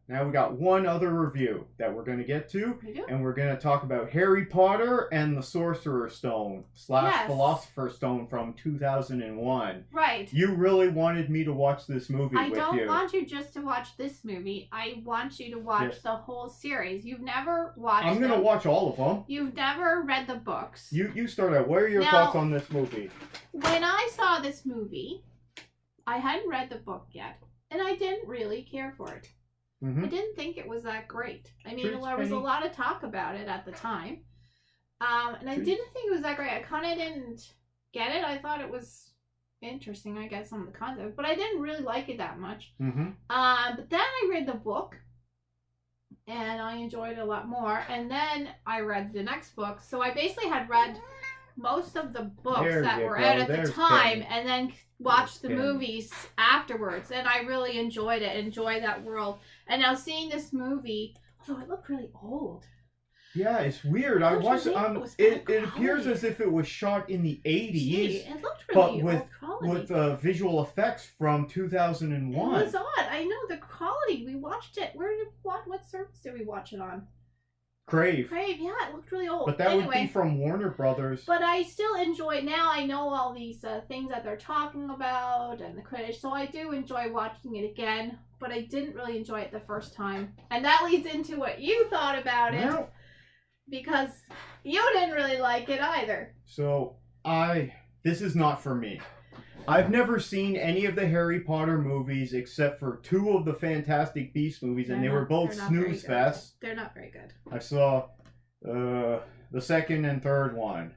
Now we got one other review that we're going to get to, We do? and we're going to talk about Harry Potter and the Sorcerer Stone / Yes. Philosopher's Stone from 2001. Right. You really wanted me to watch this movie I with don't you. want you just to watch this movie. I want you to watch Yes. the whole series. You've never watched I'm going to watch all of them. You've never read the books. You start out. What are your thoughts on this movie? When I saw this movie, I hadn't read the book yet, and I didn't really care for it. I didn't think it was that great. I mean, there was a lot of talk about it at the time. And I didn't think it was that great. I kind of didn't get it. I thought it was interesting, I guess, some of the concept, but I didn't really like it that much. But then I read the book, and I enjoyed it a lot more. And then I read the next book. So I basically had read most of the books that were out at the time, and then watched the movies afterwards. And I really enjoyed it, enjoyed that world. And now seeing this movie, although it looked really old. Yeah, it's weird. I watched it. It appears as if it was shot in the 80s. Gee, it looked really old quality. With visual effects from 2001. It was odd. I know the quality. We watched it. What service did we watch it on? Crave. Yeah, it looked really old. But that would be from Warner Brothers. But I still enjoy it. Now I know all these things that they're talking about and the critics, so I do enjoy watching it again, but I didn't really enjoy it the first time. And that leads into what you thought about it, because you didn't really like it either. So, this is not for me. I've never seen any of the Harry Potter movies except for 2 of the Fantastic Beasts movies, and they were both snooze fests. They're not very good. I saw the second and third one.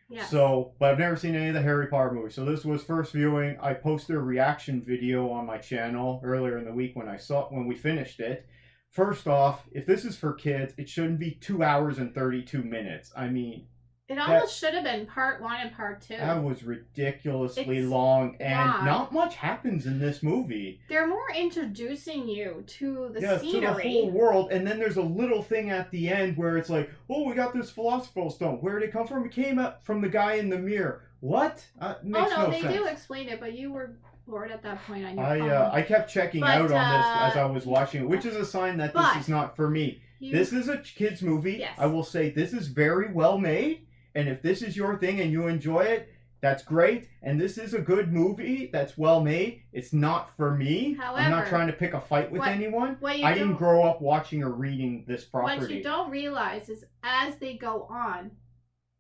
Yeah. So, but I've never seen any of the Harry Potter movies. So this was first viewing. I posted a reaction video on my channel earlier in the week when we finished it. First off, if this is for kids, it shouldn't be 2 hours and 32 minutes. I mean, it almost should have been part 1 and part 2. That was ridiculously long, and not much happens in this movie. They're more introducing you to the scenery. To the whole world, and then there's a little thing at the end where it's like, oh, we got this Philosopher's Stone. Where did it come from? It came up from the guy in the mirror. What? Makes no sense. They do explain it, but you were bored at that point on your phone. I kept checking out on this as I was watching it, which is a sign that this is not for me. This is a kid's movie. Yes. I will say this is very well made. And if this is your thing and you enjoy it, that's great. And this is a good movie that's well made. It's not for me. However, I'm not trying to pick a fight with anyone. I didn't grow up watching or reading this property. What you don't realize is as they go on,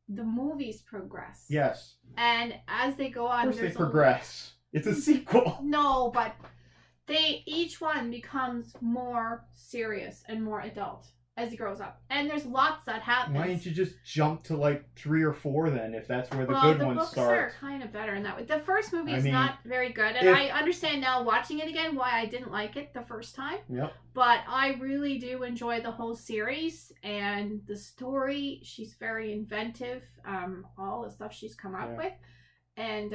the movies progress. Yes. And as they go on, of course they progress. It's a sequel. No, but each one becomes more serious and more adult as he grows up, and there's lots that happen. Why didn't you just jump to like 3 or 4 then, if that's where the good ones start? The books are kind of better in that way. The first movie is not very good, and I understand now watching it again why I didn't like it the first time. Yep. But I really do enjoy the whole series and the story. She's very inventive. All the stuff she's come up with. And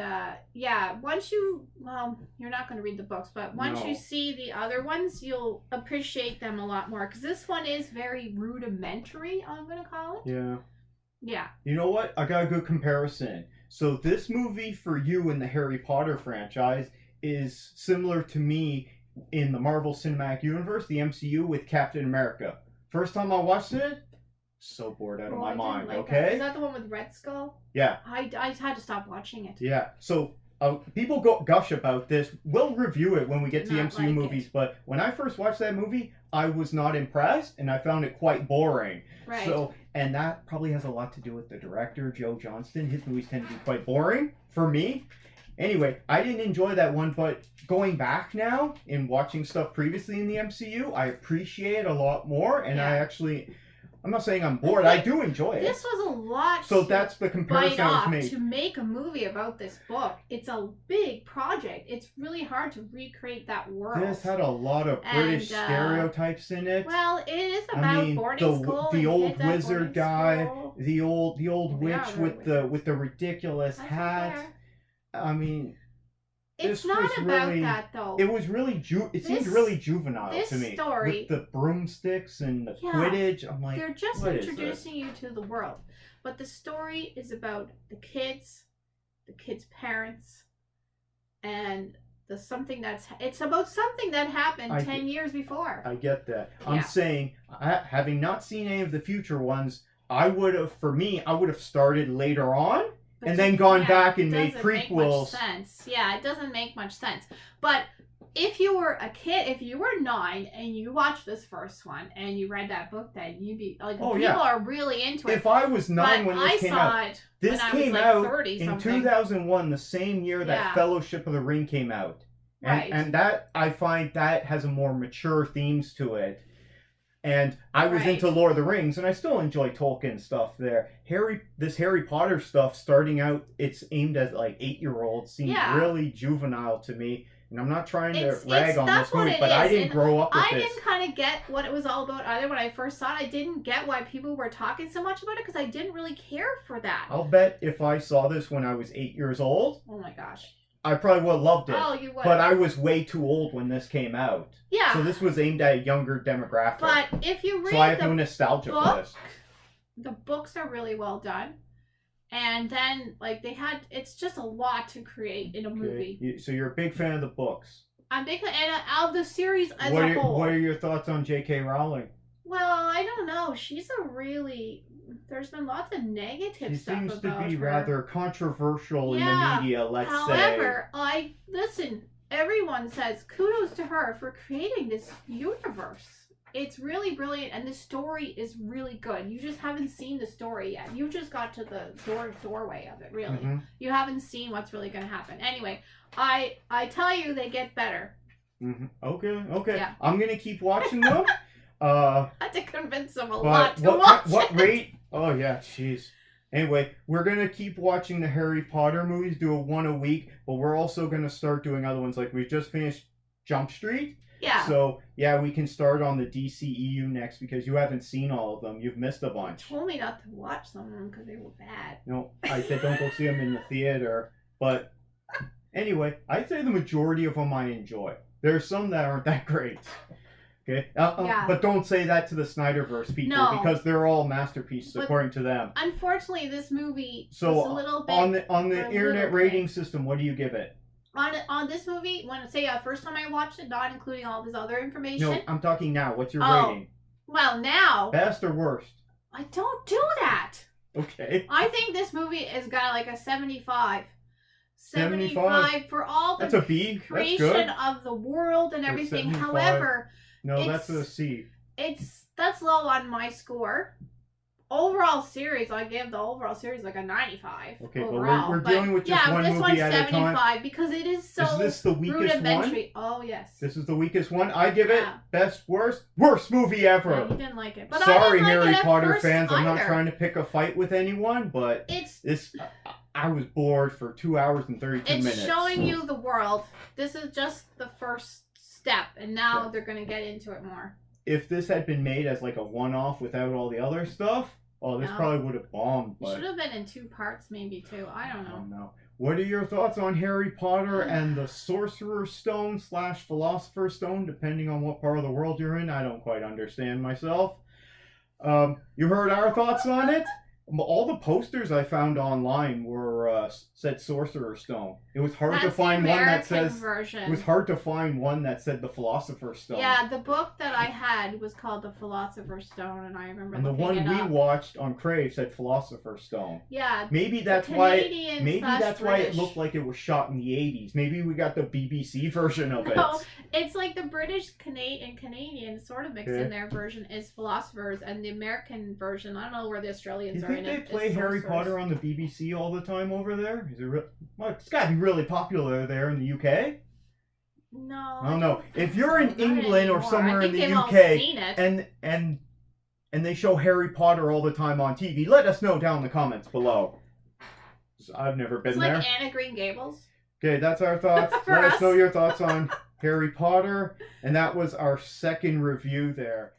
once you're not going to read the books, but once you see the other ones, you'll appreciate them a lot more. Because this one is very rudimentary, I'm going to call it. Yeah. Yeah. You know what? I got a good comparison. So this movie for you in the Harry Potter franchise is similar to me in the Marvel Cinematic Universe, the MCU, with Captain America. First time I watched it, so bored out of my mind, okay? Is that the one with Red Skull? Yeah. I had to stop watching it. Yeah. So people gush about this. We'll review it when we get to the MCU movies, but when I first watched that movie, I was not impressed, and I found it quite boring. Right. So, and that probably has a lot to do with the director, Joe Johnston. His movies tend to be quite boring for me. Anyway, I didn't enjoy that one, but going back now and watching stuff previously in the MCU, I appreciate it a lot more, and I'm not saying I'm bored. I do enjoy it. This was a lot. So that's the comparison I was making. To make a movie about this book, it's a big project. It's really hard to recreate that world. This had a lot of British stereotypes in it. Well, it is about boarding school. The old wizard guy, the old witch with the ridiculous hat. I mean, it's not about that though. It was really seemed really juvenile to me. Story, with the broomsticks and the Quidditch. I'm like, they're just introducing you to the world, but the story is about the kids' parents, and it's about something that happened 10 years before. I get that. I'm saying, having not seen any of the future ones, I would have started later on and then gone back and made prequels. Make much sense. Yeah, it doesn't make much sense. But if you were a kid, if you were 9 and you watched this first one and you read that book, then you'd be like, people are really into it. If I was 9 when this came out, this came out in 2001, the same year that Fellowship of the Ring came out. And that, I find that has a more mature themes to it. And I was into Lord of the Rings, and I still enjoy Tolkien stuff there. This Harry Potter stuff, starting out, it's aimed at like 8-year-olds, seems really juvenile to me. And I'm not trying to rag on this movie, but I didn't grow up with this. I didn't kind of get what it was all about either when I first saw it. I didn't get why people were talking so much about it because I didn't really care for that. I'll bet if I saw this when I was 8 years old, oh my gosh, I probably would have loved it. Oh, you would. But I was way too old when this came out. Yeah. So this was aimed at a younger demographic. But if you read so I have no nostalgia for this. The books are really well done. And then, it's just a lot to create in a movie. So you're a big fan of the books. I'm big fan of the series as a whole. What are your thoughts on J.K. Rowling? Well, I don't know. There's been lots of negative stuff about her. She seems to be rather controversial in the media, let's say. However, everyone says kudos to her for creating this universe. It's really brilliant, and the story is really good. You just haven't seen the story yet. You just got to the doorway of it, really. Mm-hmm. You haven't seen what's really going to happen. Anyway, I tell you, they get better. Mm-hmm. Okay. Yeah. I'm going to keep watching them. I had to convince them a lot to watch What rate? Oh, yeah, jeez. Anyway, we're going to keep watching the Harry Potter movies, do one a week, but we're also going to start doing other ones. Like, we just finished Jump Street. Yeah. So, we can start on the DCEU next because you haven't seen all of them. You've missed a bunch. You told me not to watch some of them because they were bad. No, I said don't go see them in the theater. But anyway, I'd say the majority of them I enjoy. There are some that aren't that great. Okay? But don't say that to the Snyderverse people because they're all masterpieces according to them. Unfortunately, this movie was a little bit... On the internet rating system, what do you give it? On this movie, first time I watched it, not including all this other information. No, I'm talking now. What's your rating? Well, now. Best or worst? I don't do that. Okay. I think this movie has got like a 75. 75 for all the creation of the world and everything. However, no, that's a C. That's low on my score. Overall series, I give the overall series like a 95. Okay, overall. but we're dealing with just one movie at a time. This one's 75 because it is so Is this the weakest one? Oh, yes. This is the weakest one? I give it best, worst movie ever. Yeah, you didn't like it. But sorry, I didn't Harry like Potter fans. I'm not trying to pick a fight with anyone, but I was bored for 2 hours and 32 minutes. It's showing you the world. This is just the first step, and now they're going to get into it more. If this had been made as like a one-off without all the other stuff, this probably would have bombed. It should have been in 2 parts, maybe, too. I don't know. What are your thoughts on Harry Potter and the Sorcerer Stone / Philosopher's Stone, depending on what part of the world you're in? I don't quite understand myself. You heard our thoughts on it? All the posters I found online were said Sorcerer Stone. It was hard to find one that says version. It was hard to find one that said the Philosopher's Stone. Yeah, the book that I had was called The Philosopher's Stone, and I remember. And the one we watched on Crave said Philosopher's Stone. Yeah. Maybe that's why. Maybe that's why it looked like it was shot in the 80s. Maybe we got the BBC version of it. No, it's like the British Canadian sort of mixed in their version is Philosophers, and the American version. I don't know where the Australians are. They play Harry Potter on the BBC all the time over there? Is it it's got to be really popular there in the UK. No. I don't know. If you're in England or somewhere in the UK and they show Harry Potter all the time on TV, let us know down in the comments below. I've never been there. It's like Anna Green Gables. Okay, that's our thoughts. Let us know your thoughts on Harry Potter. And that was our second review there.